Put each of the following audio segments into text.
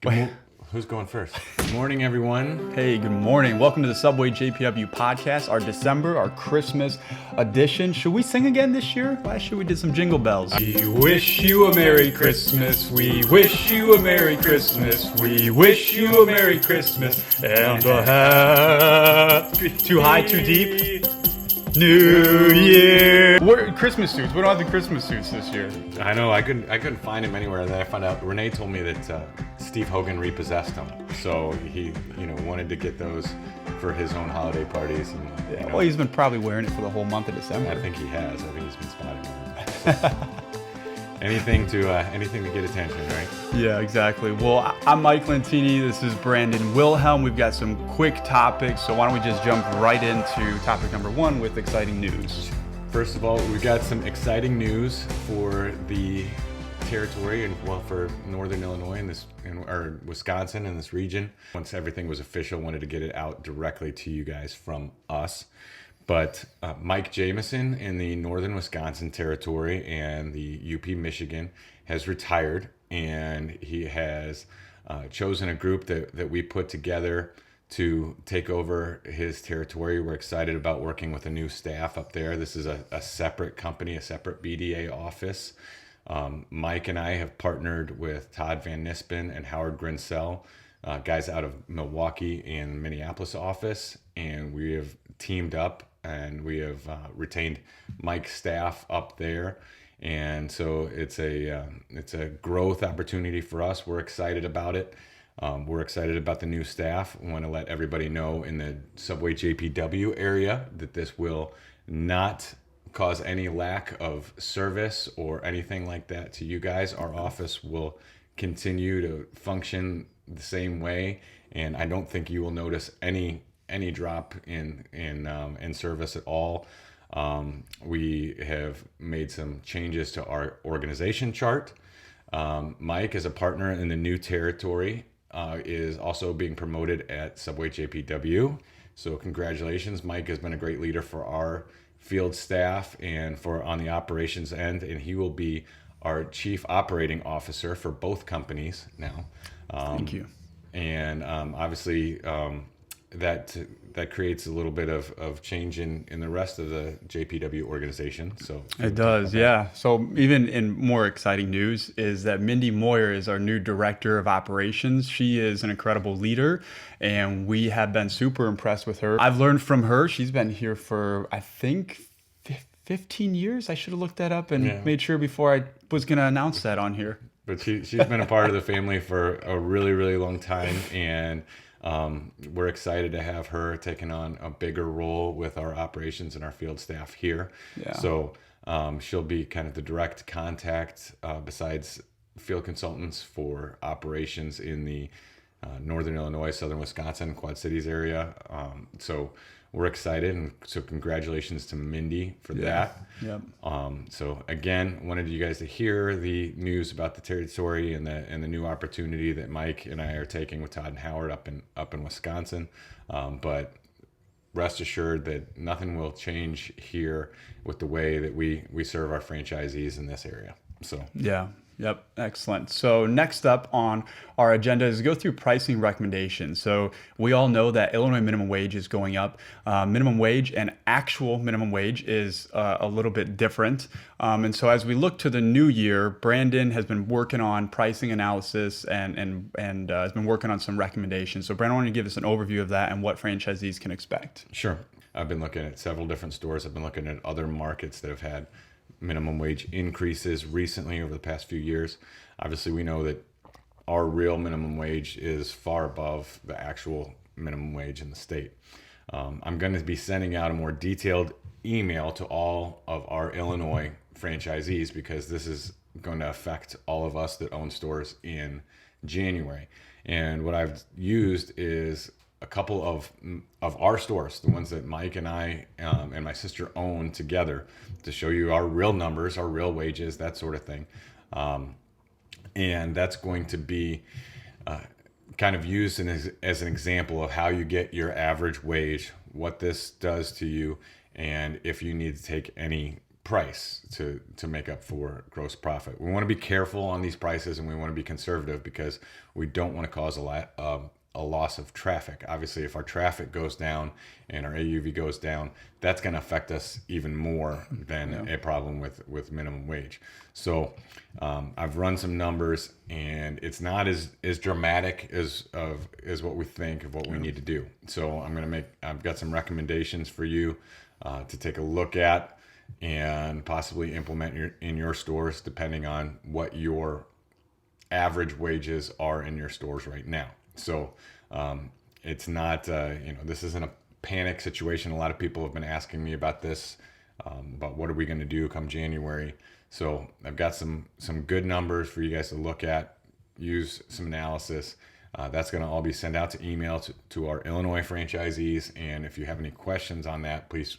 Wait. Who's going first? Good morning, everyone. Hey, good morning. Welcome to the Subway JPW podcast, our December, our Christmas edition. Should we sing again this year? Last year we did some jingle bells. We wish you a Merry Christmas. We wish you a Merry Christmas. We wish you a Merry Christmas and a happy. Too high, too deep? New Year. What Christmas suits? We don't have the Christmas suits this year. I know I couldn't find him anywhere. Then I found out Renee told me that Steve Hogan repossessed them, so he wanted to get those for his own holiday parties. And, Well, he's been probably wearing it for the whole month of December. I think he has. I think he's been spotted. So, anything to get attention, right? Yeah, exactly. Well, I'm Mike Lantini. This is Brandon Wilhelm. We've got some quick topics, so why don't we just jump right into topic number one with exciting news. First of all, we've got some exciting news for the territory and for Northern Illinois or Wisconsin in this region. Once everything was official, wanted to get it out directly to you guys from us. But Mike Jamison in the Northern Wisconsin territory and the UP Michigan has retired, and he has chosen a group that we put together to take over his territory. We're excited about working with a new staff up there. This is a separate company, a separate BDA office. Mike and I have partnered with Todd Van Nispen and Howard Grinsell, guys out of Milwaukee and Minneapolis office, and we have teamed up and we have retained Mike's staff up there. And so it's a growth opportunity for us. We're excited about it. We're excited about the new staff. We want to let everybody know in the Subway JPW area that this will not cause any lack of service or anything like that to you guys. Our office will continue to function the same way, and I don't think you will notice any drop in service at all. We have made some changes to our organization chart. Mike, as a partner in the new territory, is also being promoted at Subway JPW. So congratulations. Mike has been a great leader for our field staff and for on the operations end, and he will be our chief operating officer for both companies now. Thank you. And obviously that creates a little bit of change in the rest of the JPW organization. So It does, yeah. So even in more exciting news is that Mindy Moyer is our new director of operations. She is an incredible leader, and we have been super impressed with her. I've learned from her. She's been here for, I think, 15 years. I should have looked that up and made sure before I was going to announce that on here. But she's been a part of the family for a really, really long time, and we're excited to have her taking on a bigger role with our operations and our field staff here. Yeah. So she'll be kind of the direct contact besides field consultants for operations in the Northern Illinois, Southern Wisconsin, Quad Cities area. So we're excited, and so congratulations to Mindy for that. Yep. So again, wanted you guys to hear the news about the territory and the new opportunity that Mike and I are taking with Todd and Howard up in Wisconsin. But rest assured that nothing will change here with the way that we serve our franchisees in this area. So Yeah. Yep. Excellent. So next up on our agenda is to go through pricing recommendations. So we all know that Illinois minimum wage is going up. Minimum wage and actual minimum wage is a little bit different. And so as we look to the new year, Brandon has been working on pricing analysis and has been working on some recommendations. So Brandon, I want to give us an overview of that and what franchisees can expect. Sure. I've been looking at several different stores. I've been looking at other markets that have had minimum wage increases recently over the past few years. Obviously, we know that our real minimum wage is far above the actual minimum wage in the state. I'm going to be sending out a more detailed email to all of our Illinois franchisees, because this is going to affect all of us that own stores in January. And what I've used is a couple of our stores, the ones that Mike and I and my sister own together, to show you our real numbers, our real wages, that sort of thing. And that's going to be kind of used as an example of how you get your average wage, what this does to you, and if you need to take any price to make up for gross profit. We want to be careful on these prices, and we want to be conservative because we don't want to cause a loss of traffic. Obviously, if our traffic goes down and our AUV goes down, that's going to affect us even more than a problem with minimum wage. So I've run some numbers, and it's not as dramatic as what we think of what we need to do. So I've got some recommendations for you to take a look at and possibly implement in your stores, depending on what your average wages are in your stores right now. So it's not, this isn't a panic situation. A lot of people have been asking me about this, about what are we going to do come January. So I've got some good numbers for you guys to look at, use some analysis. That's going to all be sent out to email to our Illinois franchisees. And if you have any questions on that, please,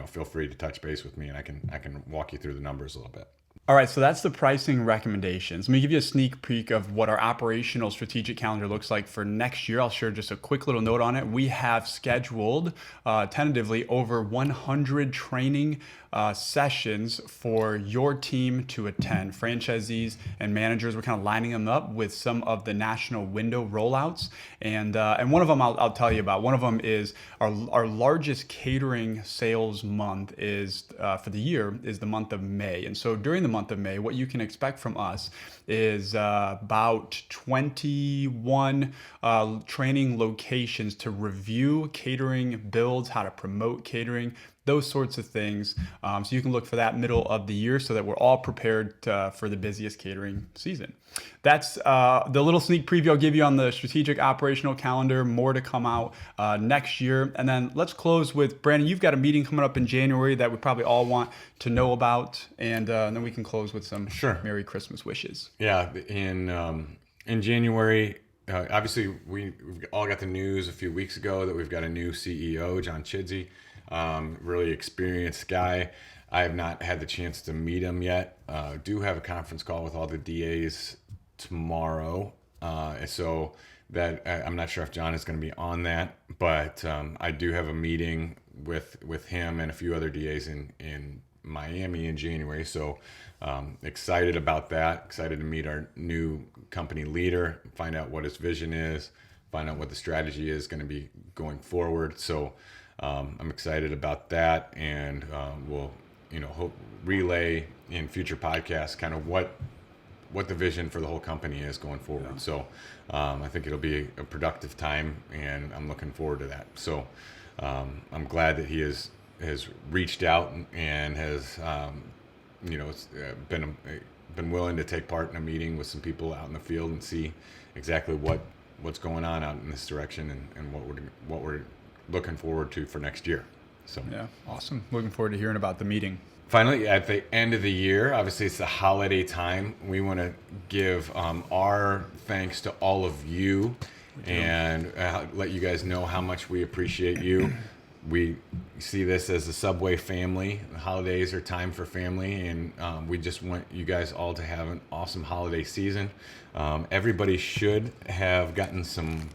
feel free to touch base with me, and I can walk you through the numbers a little bit. All right, so that's the pricing recommendations. Let me give you a sneak peek of what our operational strategic calendar looks like for next year. I'll share just a quick little note on it. We have scheduled tentatively over 100 training sessions for your team to attend. Franchisees and managers, we're kind of lining them up with some of the national window rollouts. And one of them I'll tell you about. One of them is our largest catering sales month is for the year is the month of May. And so during the month of May, what you can expect from us is about 21 training locations to review catering builds, how to promote catering, those sorts of things. So you can look for that middle of the year so that we're all prepared for the busiest catering season. That's the little sneak preview I'll give you on the strategic operational calendar. More to come out next year. And then let's close with, Brandon, you've got a meeting coming up in January that we probably all want to know about. And then we can close with some Merry Christmas wishes. Yeah, in January, obviously we've all got the news a few weeks ago that we've got a new CEO, John Chidsey. Really experienced guy. I have not had the chance to meet him yet. Do have a conference call with all the DAs tomorrow. So that I'm not sure if John is going to be on that, but I do have a meeting with him and a few other DAs in Miami in January. So excited about that. Excited to meet our new company leader, find out what his vision is, find out what the strategy is going to be going forward. So I'm excited about that, and we'll hope relay in future podcasts kind of what the vision for the whole company is going forward. Yeah. So I think it'll be a productive time, and I'm looking forward to that. So I'm glad that he has reached out and has been willing to take part in a meeting with some people out in the field and see exactly what's going on out in this direction and what we're looking forward to for next year. So yeah, awesome. Looking forward to hearing about the meeting. Finally, at the end of the year, obviously it's the holiday time. We want to give our thanks to all of you and let you guys know how much we appreciate you. We see this as a Subway family. The holidays are time for family, and we just want you guys all to have an awesome holiday season. Everybody should have gotten some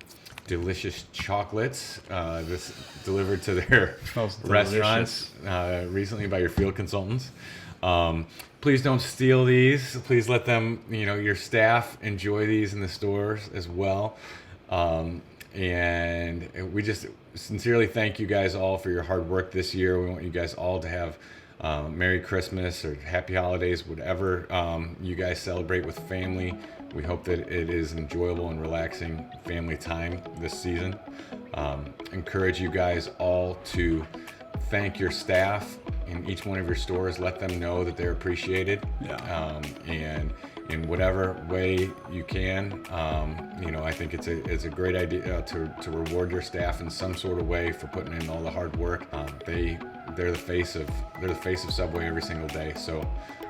delicious chocolates this delivered to their restaurants recently by your field consultants. Please don't steal these. Please let them, your staff enjoy these in the stores as well. And we just sincerely thank you guys all for your hard work this year. We want you guys all to have Merry Christmas or Happy Holidays, whatever you guys celebrate with family. We hope that it is enjoyable and relaxing family time this season. Encourage you guys all to thank your staff in each one of your stores. Let them know that they're appreciated. Yeah. And in whatever way you can, I think it's a great idea to reward your staff in some sort of way for putting in all the hard work. They're the face of Subway every single day. So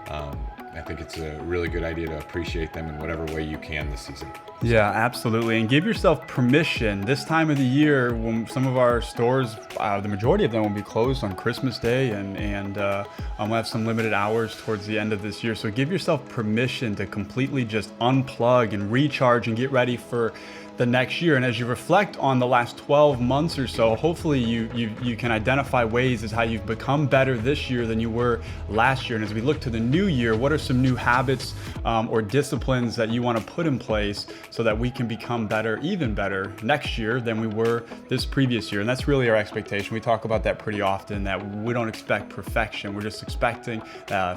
I think it's a really good idea to appreciate them in whatever way you can this season. Yeah, absolutely. And give yourself permission this time of the year when some of our stores, the majority of them will be closed on Christmas Day, and we'll have some limited hours towards the end of this year. So give yourself permission to completely just unplug and recharge and get ready for the next year. And as you reflect on the last 12 months or so, hopefully you can identify ways as how you've become better this year than you were last year. And as we look to the new year, what are some new habits or disciplines that you want to put in place so that we can become better, even better next year than we were this previous year? And that's really our expectation. We talk about that pretty often, that we don't expect perfection. We're just expecting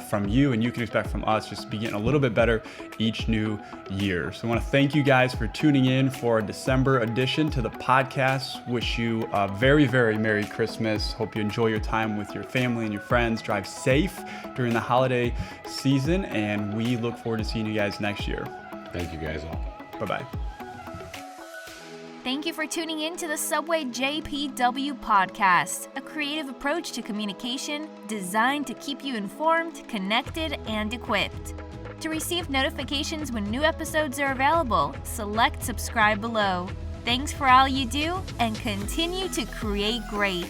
from you, and you can expect from us, just to be getting a little bit better each new year. So I want to thank you guys for tuning in for a December edition to the podcast. Wish you a very, very Merry Christmas. Hope you enjoy your time with your family and your friends. Drive safe during the holiday season, and we look forward to seeing you guys next year. Thank you guys all. Bye-bye. Thank you for tuning in to the Subway JPW podcast, a creative approach to communication designed to keep you informed, connected, and equipped. To receive notifications when new episodes are available, select subscribe below. Thanks for all you do, and continue to create great.